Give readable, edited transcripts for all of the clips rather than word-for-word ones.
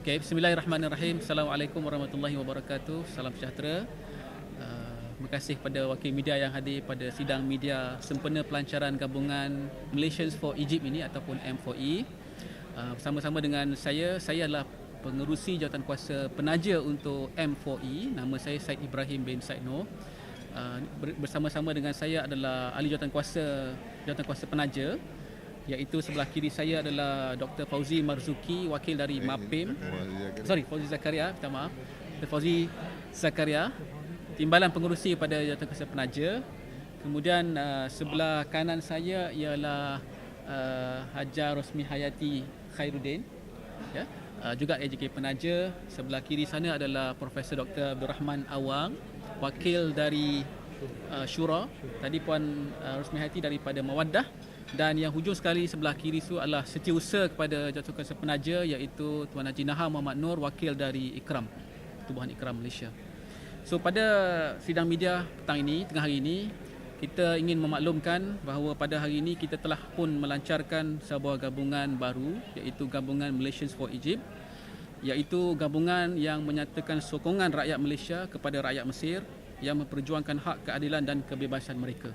Okay, bismillahirrahmanirrahim. Assalamualaikum warahmatullahi wabarakatuh. Salam sejahtera. Terima kasih kepada wakil media yang hadir pada sidang media sempena pelancaran gabungan Malaysians for Egypt ini ataupun M4E. Bersama-sama dengan saya adalah pengerusi jawatankuasa penaja untuk M4E. Nama saya Said Ibrahim bin Said Noor. Bersama-sama dengan saya adalah ahli jawatankuasa penaja, iaitu sebelah kiri saya adalah Dr. Fauzi Marzuki, wakil dari MAPIM. Fauzi Zakaria, minta maaf. Dr. Fauzi Zakaria, timbalan pengerusi pada jawatankuasa penaja. Kemudian sebelah kanan saya ialah Hajar Rosmi Hayati Khairuddin, ya, juga AJK penaja. Sebelah kiri sana adalah Profesor Dr. Abdul Rahman Awang, wakil dari Syura. Tadi Puan Rosmi Hayati daripada Mawaddah. Dan yang hujung sekali sebelah kiri itu adalah setiausaha kepada jawatankuasa penaja, iaitu Tuan Haji Nahar Muhammad Noor, wakil dari Ikram, Pertubuhan Ikram Malaysia. So pada sidang media tengah hari ini, kita ingin memaklumkan bahawa pada hari ini kita telah pun melancarkan sebuah gabungan baru, iaitu gabungan Malaysians for Egypt, iaitu gabungan yang menyatakan sokongan rakyat Malaysia kepada rakyat Mesir yang memperjuangkan hak keadilan dan kebebasan mereka.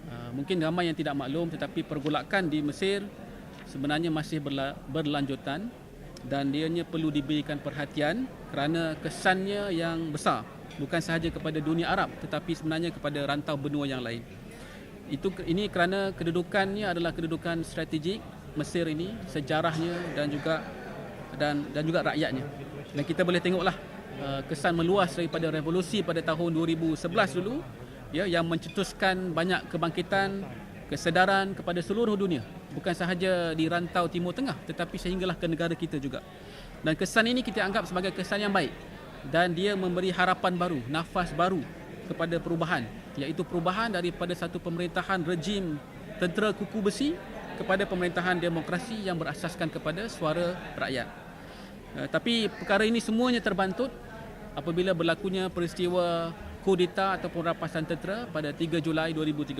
Mungkin ramai yang tidak maklum, tetapi pergolakan di Mesir sebenarnya masih berlanjutan dan dianya perlu diberikan perhatian kerana kesannya yang besar, bukan sahaja kepada dunia Arab tetapi sebenarnya kepada rantau benua yang lain. Ini kerana kedudukannya adalah kedudukan strategik Mesir ini, sejarahnya dan juga rakyatnya. Dan kita boleh tengoklah kesan meluas daripada revolusi pada tahun 2011 dulu, ya, yang mencetuskan banyak kebangkitan, kesedaran kepada seluruh dunia, bukan sahaja di rantau Timur Tengah tetapi sehinggalah ke negara kita juga. Dan kesan ini kita anggap sebagai kesan yang baik dan dia memberi harapan baru, nafas baru kepada perubahan, iaitu perubahan daripada satu pemerintahan rejim tentera kuku besi kepada pemerintahan demokrasi yang berasaskan kepada suara rakyat. Tapi perkara ini semuanya terbantut apabila berlakunya peristiwa kudeta ataupun rampasan tentera pada 3 Julai 2013,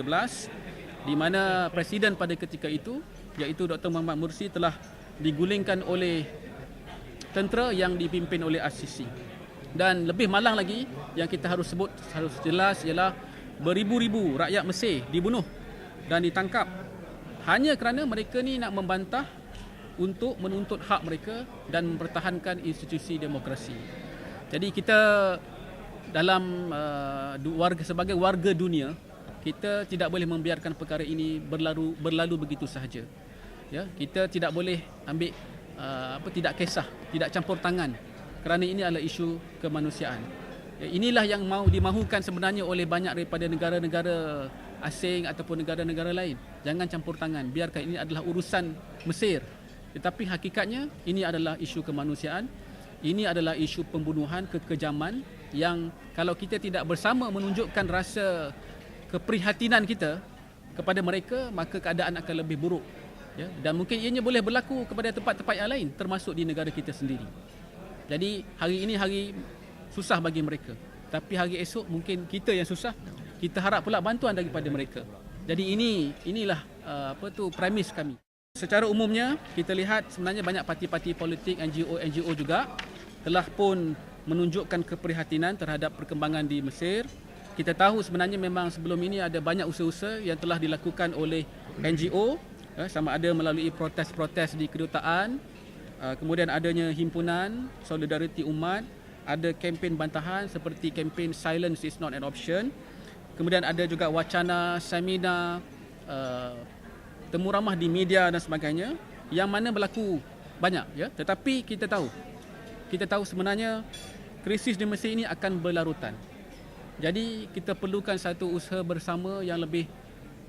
di mana Presiden pada ketika itu, iaitu Dr. Muhammad Mursi, telah digulingkan oleh tentera yang dipimpin oleh RCC. Dan lebih malang lagi, yang kita harus sebut, harus jelas, ialah beribu-ribu rakyat Mesir dibunuh dan ditangkap hanya kerana mereka ni nak membantah untuk menuntut hak mereka dan mempertahankan institusi demokrasi. Jadi kita dalam sebagai warga dunia, kita tidak boleh membiarkan perkara ini berlalu begitu sahaja. Ya, kita tidak boleh ambil tidak kisah, tidak campur tangan, kerana ini adalah isu kemanusiaan. Ya, inilah yang dimahukan sebenarnya oleh banyak daripada negara-negara asing ataupun negara-negara lain. Jangan campur tangan, biarkan ini adalah urusan Mesir. Tetapi hakikatnya ini adalah isu kemanusiaan. Ini adalah isu pembunuhan, kekejaman yang kalau kita tidak bersama menunjukkan rasa keprihatinan kita kepada mereka, maka keadaan akan lebih buruk. Ya? Dan mungkin ianya boleh berlaku kepada tempat-tempat yang lain, termasuk di negara kita sendiri. Jadi hari ini hari susah bagi mereka, tapi hari esok mungkin kita yang susah. Kita harap pula bantuan daripada mereka. Jadi inilah premis kami. Secara umumnya kita lihat sebenarnya banyak parti-parti politik, NGO juga telah pun menunjukkan keprihatinan terhadap perkembangan di Mesir. Kita tahu sebenarnya memang sebelum ini ada banyak usaha-usaha yang telah dilakukan oleh NGO, sama ada melalui protes-protes di kedutaan, kemudian adanya himpunan Solidariti Umat, ada kempen bantahan seperti kempen Silence is not an option. Kemudian ada juga wacana seminar, temu ramah di media dan sebagainya, yang mana berlaku banyak, ya. Tetapi kita tahu sebenarnya krisis di Mesir ini akan berlarutan. Jadi kita perlukan satu usaha bersama yang lebih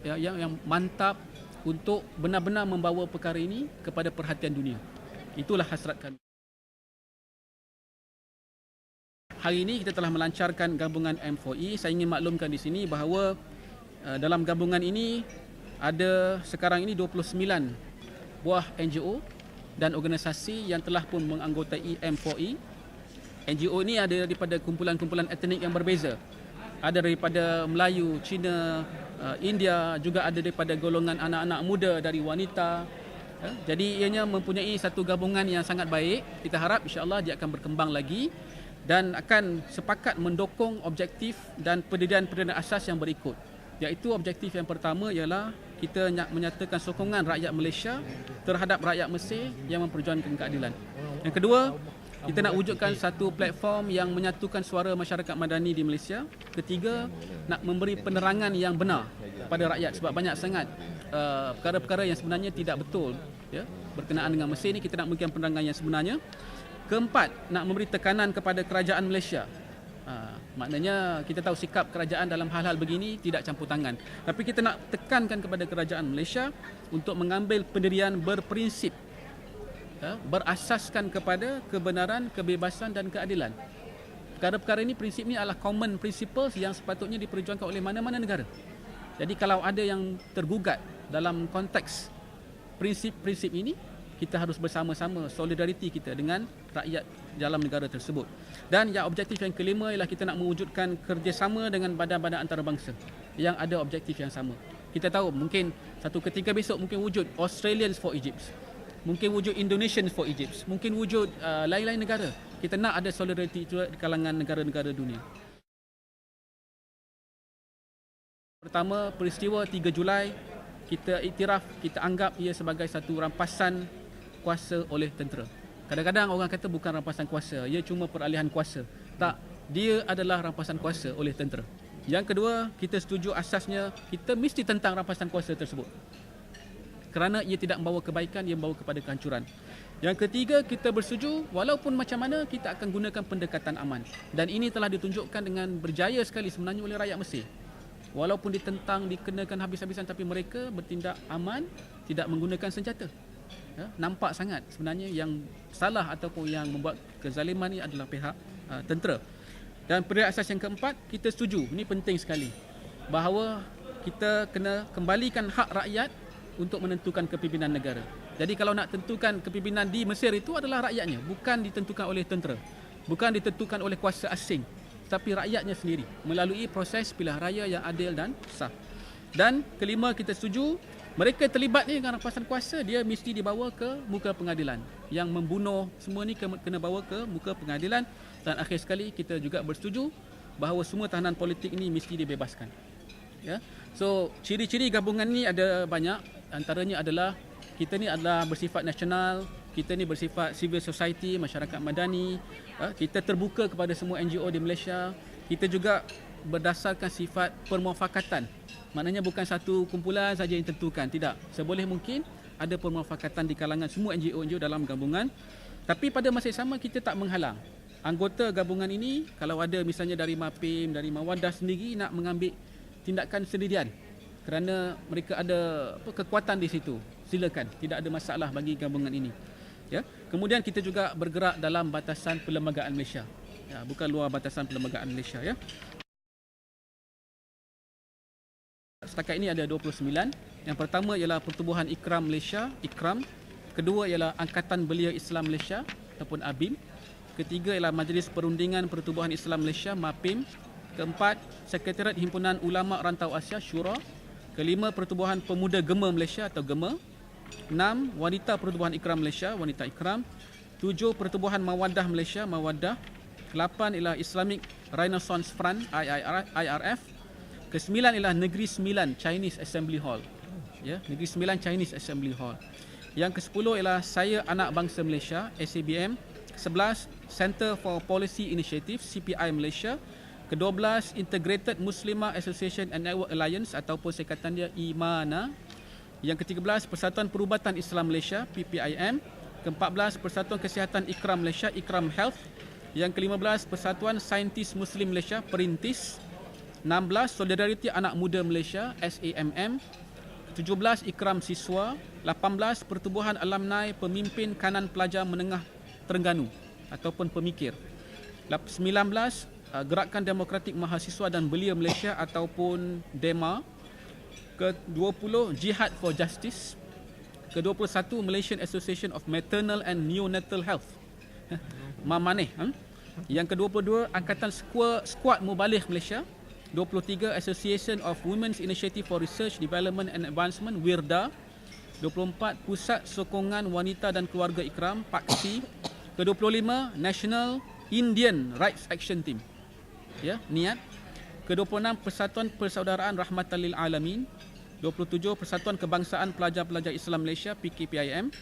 yang mantap untuk benar-benar membawa perkara ini kepada perhatian dunia. Itulah hasrat kami. Hari ini kita telah melancarkan gabungan M4E. Saya ingin maklumkan di sini bahawa dalam gabungan ini ada sekarang ini 29 buah NGO dan organisasi yang telah pun menganggotai M4E. NGO ini ada daripada kumpulan-kumpulan etnik yang berbeza. Ada daripada Melayu, Cina, India, juga ada daripada golongan anak-anak muda, dari wanita, Jadi ianya mempunyai satu gabungan yang sangat baik. Kita harap insya-Allah dia akan berkembang lagi dan akan sepakat mendukung objektif dan pendirian-pendirian asas yang berikut. Iaitu objektif yang pertama ialah kita menyatakan sokongan rakyat Malaysia terhadap rakyat Mesir yang memperjuangkan keadilan. Yang kedua, kita nak wujudkan satu platform yang menyatukan suara masyarakat madani di Malaysia. Ketiga, nak memberi penerangan yang benar kepada rakyat sebab banyak sangat perkara-perkara yang sebenarnya tidak betul berkenaan dengan Mesir ni, kita nak memberikan penerangan yang sebenarnya. Keempat, nak memberi tekanan kepada kerajaan Malaysia. Maknanya kita tahu sikap kerajaan dalam hal-hal begini tidak campur tangan. Tapi kita nak tekankan kepada kerajaan Malaysia untuk mengambil pendirian berprinsip, berasaskan kepada kebenaran, kebebasan dan keadilan. Perkara-perkara ini, prinsip ini adalah common principles yang sepatutnya diperjuangkan oleh mana-mana negara. Jadi kalau ada yang tergugat dalam konteks prinsip-prinsip ini, kita harus bersama-sama solidariti kita dengan rakyat dalam negara tersebut. Dan yang objektif yang kelima ialah kita nak mewujudkan kerjasama dengan badan-badan antarabangsa yang ada objektif yang sama. Kita tahu mungkin satu ketika besok mungkin wujud Australians for Egypt, mungkin wujud Indonesians for Egypt, mungkin wujud lain-lain negara. Kita nak ada solidariti itu di kalangan negara-negara dunia. Pertama, peristiwa 3 Julai kita iktiraf, kita anggap ia sebagai satu rampasan kuasa oleh tentera. Kadang-kadang orang kata bukan rampasan kuasa, ia cuma peralihan kuasa. Tak, dia adalah rampasan kuasa oleh tentera. Yang kedua, kita setuju asasnya kita mesti tentang rampasan kuasa tersebut. Kerana ia tidak membawa kebaikan, ia membawa kepada kehancuran. Yang ketiga, kita bersetuju walaupun macam mana kita akan gunakan pendekatan aman. Dan ini telah ditunjukkan dengan berjaya sekali sebenarnya oleh rakyat Mesir. Walaupun ditentang, dikenakan habis-habisan, tapi mereka bertindak aman, tidak menggunakan senjata. Nampak sangat sebenarnya yang salah ataupun yang membuat kezaliman ini adalah pihak tentera. Dan pendirian asas yang keempat, kita setuju, ini penting sekali, bahawa kita kena kembalikan hak rakyat untuk menentukan kepimpinan negara. Jadi kalau nak tentukan kepimpinan di Mesir itu adalah rakyatnya, bukan ditentukan oleh tentera, bukan ditentukan oleh kuasa asing, tapi rakyatnya sendiri melalui proses pilihan raya yang adil dan sah. Dan kelima, kita setuju mereka terlibat ni dengan rampasan kuasa, dia mesti dibawa ke muka pengadilan. Yang membunuh semua ni kena bawa ke muka pengadilan. Dan akhir sekali kita juga bersetuju bahawa semua tahanan politik ni mesti dibebaskan. So ciri-ciri gabungan ni ada banyak. Antaranya adalah kita ni adalah bersifat nasional, kita ni bersifat civil society, masyarakat madani, kita terbuka kepada semua NGO di Malaysia. Kita juga berdasarkan sifat permuafakatan. Maknanya bukan satu kumpulan saja yang tentukan, tidak. Seboleh mungkin ada permuafakatan di kalangan semua NGO dalam gabungan. Tapi pada masa yang sama kita tak menghalang anggota gabungan ini, kalau ada misalnya dari MAPIM, dari Mawaddah sendiri nak mengambil tindakan sendirian kerana mereka ada kekuatan di situ, silakan, tidak ada masalah bagi gabungan ini. Kemudian kita juga bergerak dalam batasan perlembagaan Malaysia, bukan luar batasan perlembagaan Malaysia. Setakat ini ada 29. Yang pertama ialah Pertubuhan Ikram Malaysia, Ikram. Kedua ialah Angkatan Belia Islam Malaysia ataupun ABIM. Ketiga ialah Majlis Perundingan Pertubuhan Islam Malaysia, MAPIM. Keempat, Sekretariat Himpunan Ulama Rantau Asia, Syura. Kelima, Pertubuhan Pemuda Gema Malaysia atau GEMA. 6, Wanita Pertubuhan Ikram Malaysia, Wanita Ikram. 7, Pertubuhan Mawaddah Malaysia, Mawaddah. 8 ialah Islamic Renaissance Front, IRF. Ke-9 ialah Negeri Sembilan Chinese Assembly Hall. Negeri Sembilan Chinese Assembly Hall. Yang ke-10 ialah Saya Anak Bangsa Malaysia, SABM. 11, Center for Policy Initiative, CPI Malaysia. Ke-12, Integrated Muslimah Association and Network Alliance ataupun singkatan dia IMANA. Yang ke-13, Persatuan Perubatan Islam Malaysia, PPIM. Ke-14, Persatuan Kesihatan Ikram Malaysia, Ikram Health. Yang ke-15, Persatuan Saintis Muslim Malaysia, Perintis. 16, Solidariti Anak Muda Malaysia, SAMM. 17, Ikram Siswa. 18, Pertubuhan Alumni Pemimpin Kanan Pelajar Menengah Terengganu ataupun Pemikir. 19, Gerakan Demokratik Mahasiswa dan Belia Malaysia ataupun DEMA. Ke-20, Jihad for Justice. Ke-21, Malaysian Association of Maternal and Neonatal Health, MAMANEH. Yang ke-22, Angkatan Skuad Muballigh Malaysia. 23, Association of Women's Initiative for Research, Development and Advancement, WIRDA. 24 Pusat Sokongan Wanita dan Keluarga Ikram PAKSI. Ke-25 National Indian Rights Action Team. Ya, niat. Ke-26 Persatuan Persaudaraan Rahmatan lil Alamin. 27 Persatuan Kebangsaan Pelajar-Pelajar Islam Malaysia PKPIM.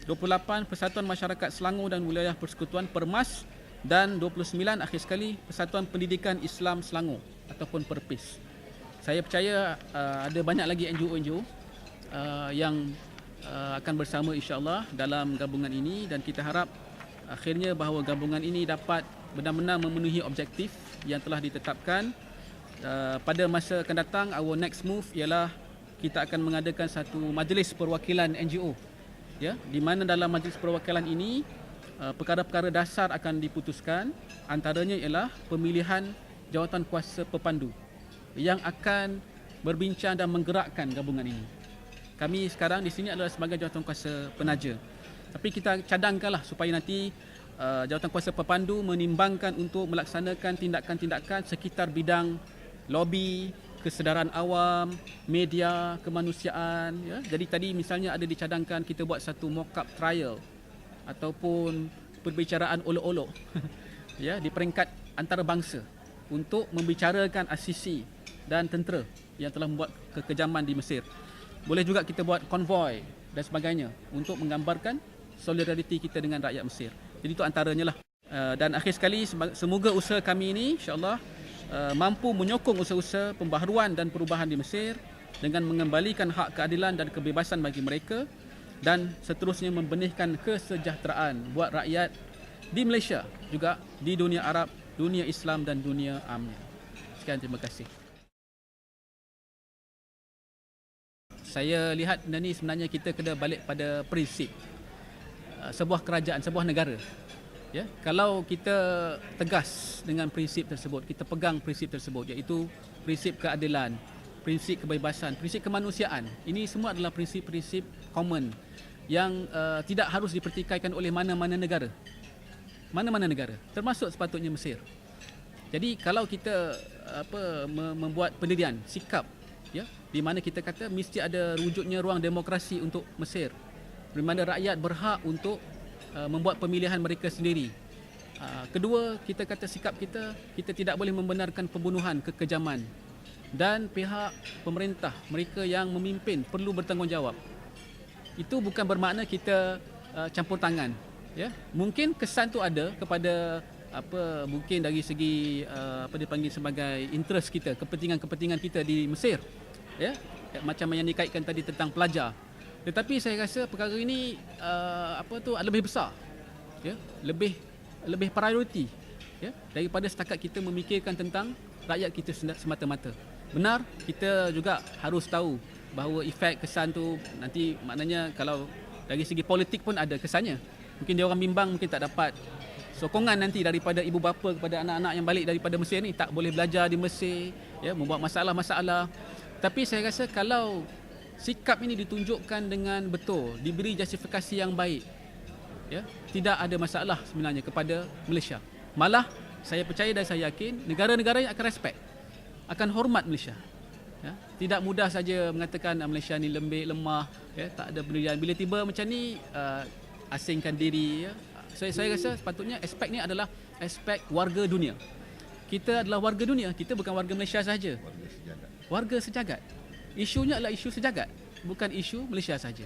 28 Persatuan Masyarakat Selangor dan Wilayah Persekutuan Permas, dan 29 akhir sekali Persatuan Pendidikan Islam Selangor ataupun Perpis. Saya percaya ada banyak lagi NGO-NGO yang akan bersama insya-Allah dalam gabungan ini, dan kita harap akhirnya bahawa gabungan ini dapat benar-benar memenuhi objektif yang telah ditetapkan. Pada masa akan datang, our next move ialah kita akan mengadakan satu majlis perwakilan NGO, ya, di mana dalam majlis perwakilan ini perkara-perkara dasar akan diputuskan. Antaranya ialah pemilihan jawatan kuasa pepandu yang akan berbincang dan menggerakkan gabungan ini. Kami sekarang di sini adalah sebagai jawatan kuasa penaja, tapi kita cadangkanlah supaya nanti jawatan kuasa pepandu menimbangkan untuk melaksanakan tindakan-tindakan sekitar bidang lobi, kesedaran awam, media, kemanusiaan, ya. Jadi tadi misalnya ada dicadangkan kita buat satu mock-up trial ataupun perbicaraan olok-olok ya, di peringkat antarabangsa untuk membicarakan asisi dan tentera yang telah membuat kekejaman di Mesir. Boleh juga kita buat konvoi dan sebagainya untuk menggambarkan solidariti kita dengan rakyat Mesir. Jadi itu antaranya lah. Dan akhir sekali, semoga usaha kami ini insya-Allah mampu menyokong usaha-usaha pembaharuan dan perubahan di Mesir dengan mengembalikan hak keadilan dan kebebasan bagi mereka, dan seterusnya membenihkan kesejahteraan buat rakyat di Malaysia, juga di dunia Arab, dunia Islam dan dunia amnya. Sekian, terima kasih. Saya lihat benda ni sebenarnya kita kena balik pada prinsip sebuah kerajaan, sebuah negara. Ya, kalau kita tegas dengan prinsip tersebut, kita pegang prinsip tersebut, iaitu prinsip keadilan, prinsip kebebasan, prinsip kemanusiaan. Ini semua adalah prinsip-prinsip common yang tidak harus dipertikaikan oleh mana-mana negara. Mana-mana negara, termasuk sepatutnya Mesir. Jadi kalau kita membuat pendirian, sikap, ya, di mana kita kata mesti ada wujudnya ruang demokrasi untuk Mesir, di mana rakyat berhak untuk membuat pemilihan mereka sendiri. Kedua, kita kata sikap kita tidak boleh membenarkan pembunuhan, kekejaman, dan pihak pemerintah, mereka yang memimpin perlu bertanggungjawab. Itu bukan bermakna kita campur tangan, ya. Mungkin kesan tu ada kepada mungkin dari segi dipanggil sebagai interest kita, kepentingan-kepentingan kita di Mesir, ya, macam yang dikaitkan tadi tentang pelajar. Tetapi saya rasa perkara ini lebih besar, ya, lebih prioriti, ya, daripada setakat kita memikirkan tentang rakyat kita semata-mata. Benar, kita juga harus tahu bahawa efek kesan tu nanti maknanya kalau dari segi politik pun ada kesannya. Mungkin dia orang bimbang, mungkin tak dapat sokongan nanti daripada ibu bapa kepada anak-anak yang balik daripada Mesir ni, tak boleh belajar di Mesir, ya, membuat masalah-masalah. Tapi saya rasa kalau sikap ini ditunjukkan dengan betul, diberi justifikasi yang baik, ya, tidak ada masalah sebenarnya kepada Malaysia. Malah saya percaya dan saya yakin negara-negara yang akan respect, akan hormat Malaysia. Ya, tidak mudah saja mengatakan Malaysia ni lembik, lemah, ya, tak ada pendirian. Bila tiba macam ni asingkan diri, ya. Saya rasa sepatutnya aspek ni adalah aspek warga dunia. Kita adalah warga dunia, kita bukan warga Malaysia sahaja. Warga sejagat. Isunya adalah isu sejagat, bukan isu Malaysia saja.